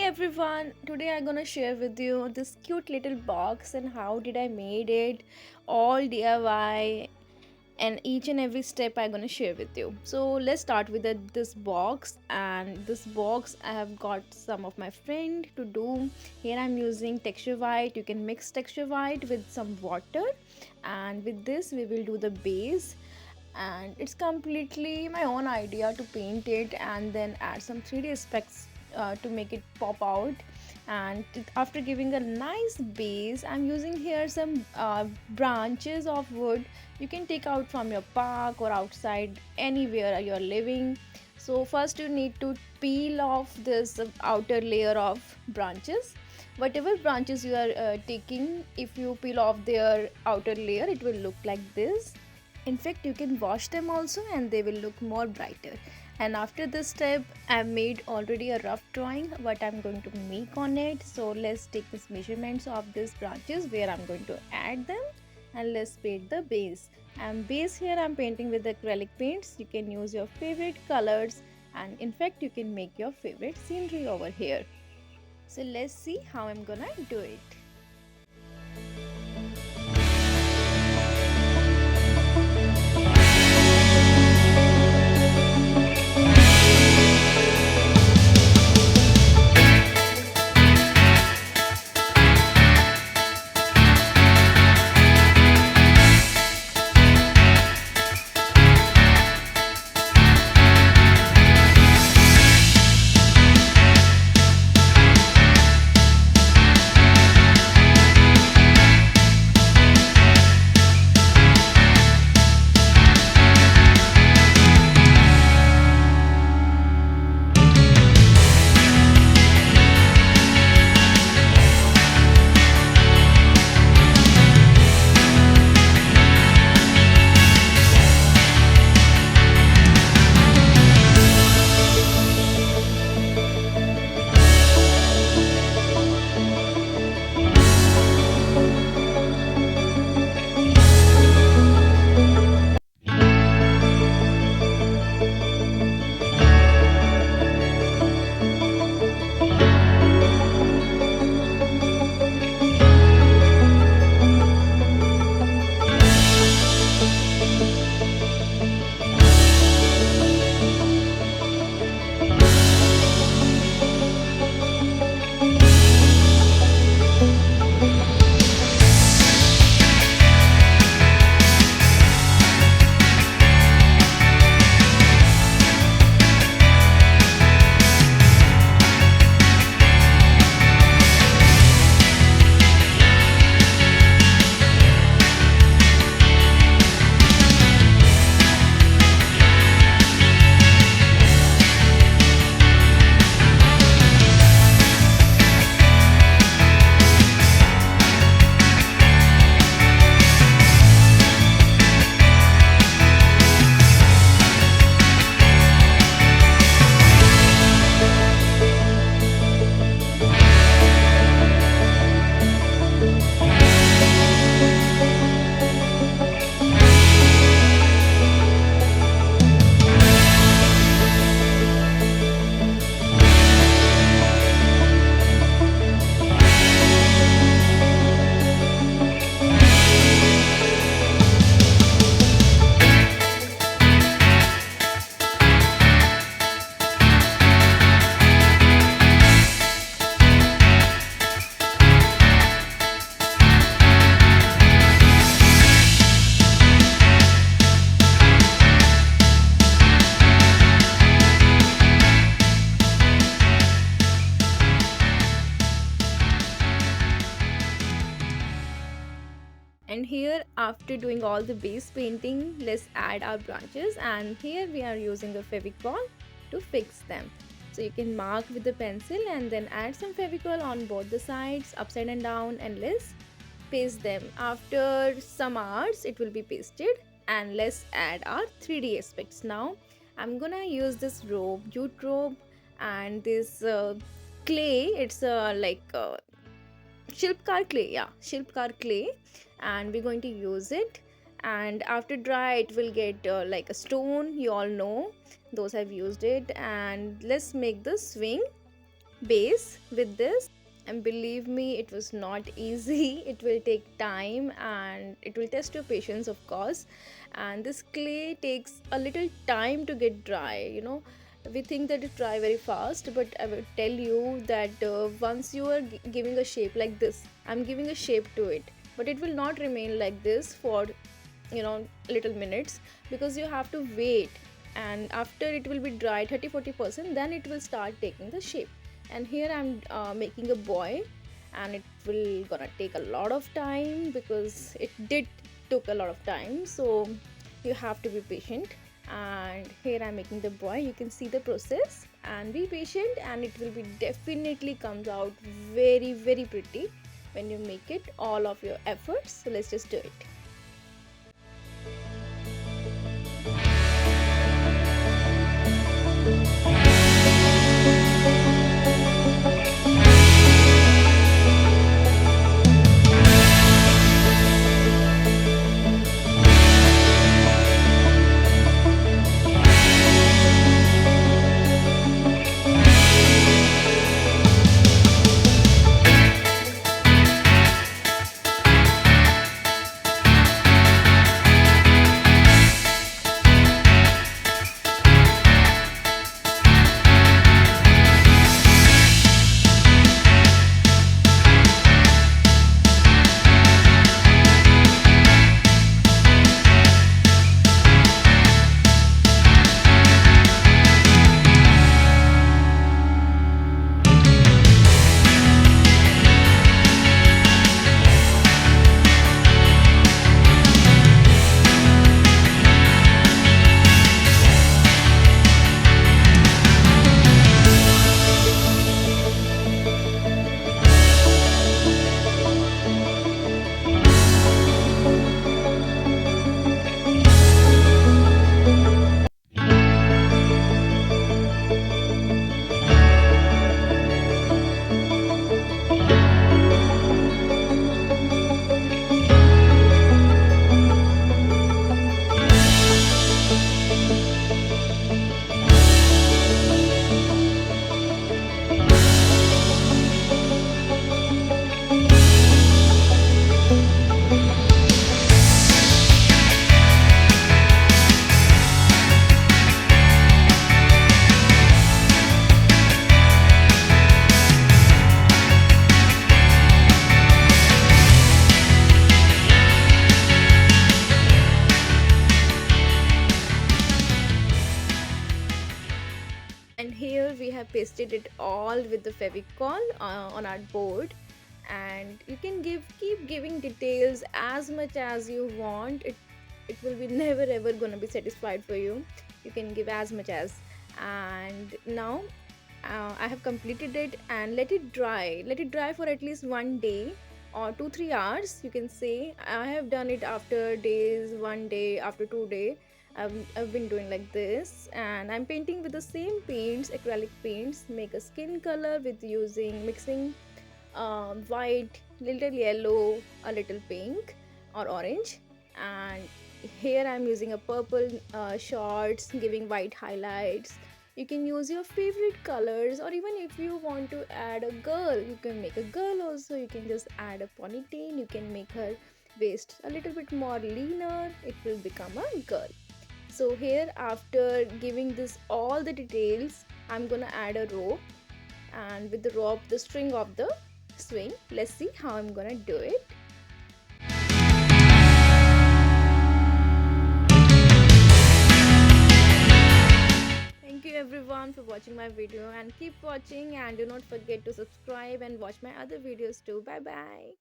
everyone, today I'm gonna share with you this cute little box and how did I made it, all DIY, and each and every step I'm gonna share with you. So let's start with this box, and this box I have got some of my friend to do. Here I'm using texture white. You can mix texture white with some water, and with this we will do the base. And it's completely my own idea to paint it and then add some 3D effects to make it pop out. And after giving a nice base, I'm using here some branches of wood you can take out from your park or outside anywhere you're living. So first you need to peel off this outer layer of branches. Whatever branches you are taking, if you peel off their outer layer, it will look like this. In fact, you can wash them also and they will look more brighter. And after this step, I've made already a rough drawing what I'm going to make on it. So let's take this measurements of these branches where I'm going to add them, and let's paint the base. And base here I'm painting with acrylic paints. You can use your favorite colors, and in fact you can make your favorite scenery over here. So let's see how I'm gonna do it. And here, after doing all the base painting, let's add our branches, and here we are using a fevicol to fix them. So you can mark with the pencil and then add some fevicol on both the sides, upside and down, and let's paste them. After some hours it will be pasted, and let's add our 3D aspects. Now I'm gonna use this rope, jute rope, and this clay. It's shilpkar clay, yeah, shilpkar clay, and we're going to use it. And after dry it will get like a stone, you all know, those have used it. And let's make the swing. base with this, and believe me, it was not easy. It will take time and it will test your patience, of course. And this clay takes a little time to get dry, we think that it dry very fast, but I will tell you that once you are giving a shape like this, I'm giving a shape to it, but it will not remain like this for little minutes, because you have to wait, and after it will be dry 30-40%, then it will start taking the shape. And here I'm making a boy, and it will gonna take a lot of time, because it did took a lot of time, so you have to be patient. And here I'm making the boy. You can see the process, and be patient, and it will be definitely comes out very very pretty when you make it all of your efforts. So let's just do it. And here we have pasted it all with the fevicol on our board. And you can keep giving details as much as you want. It will be never ever gonna be satisfied for you. You can give as much as. And now I have completed it, and let it dry for at least 1 day or 2-3 hours, you can say. I have done it after days, 1 day, after 2 day. I've been doing like this, and I'm painting with the same paints, acrylic paints. Make a skin color with using mixing white, little yellow, a little pink or orange. And here I'm using a purple shorts, giving white highlights. You can use your favorite colors, or even if you want to add a girl, you can make a girl also. You can just add a ponytail. You can make her waist a little bit more leaner. It will become a girl. So here, after giving this all the details, I'm gonna add a rope, and with the rope, the string of the swing. Let's see how I'm gonna do it. Thank you everyone for watching my video, and keep watching, and do not forget to subscribe and watch my other videos too. Bye bye.